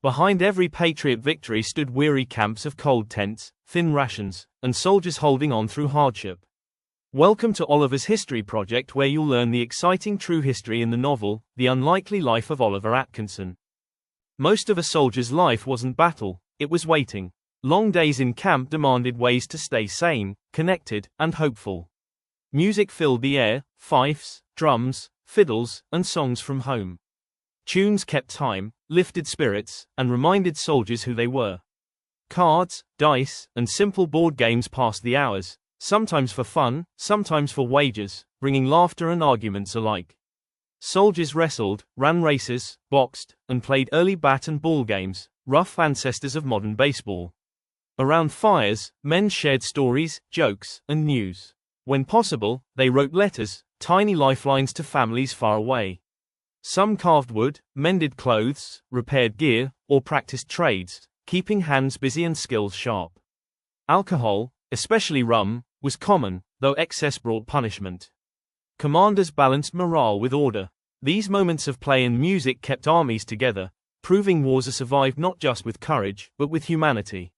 Behind every Patriot victory stood weary camps of cold tents, thin rations, and soldiers holding on through hardship. Welcome to Oliver's History Project, where you'll learn the exciting true history in the novel, The Unlikely Life of Oliver Atkinson. Most of a soldier's life wasn't battle, it was waiting. Long days in camp demanded ways to stay sane, connected, and hopeful. Music filled the air, fifes, drums, fiddles, and songs from home. Tunes kept time, lifted spirits, and reminded soldiers who they were. Cards, dice, and simple board games passed the hours, sometimes for fun, sometimes for wages, bringing laughter and arguments alike. Soldiers wrestled, ran races, boxed, and played early bat and ball games, rough ancestors of modern baseball. Around fires, men shared stories, jokes, and news. When possible, they wrote letters, tiny lifelines to families far away. Some carved wood, mended clothes, repaired gear, or practiced trades, keeping hands busy and skills sharp. Alcohol, especially rum, was common, though excess brought punishment. Commanders balanced morale with order. These moments of play and music kept armies together, proving wars are survived not just with courage, but with humanity.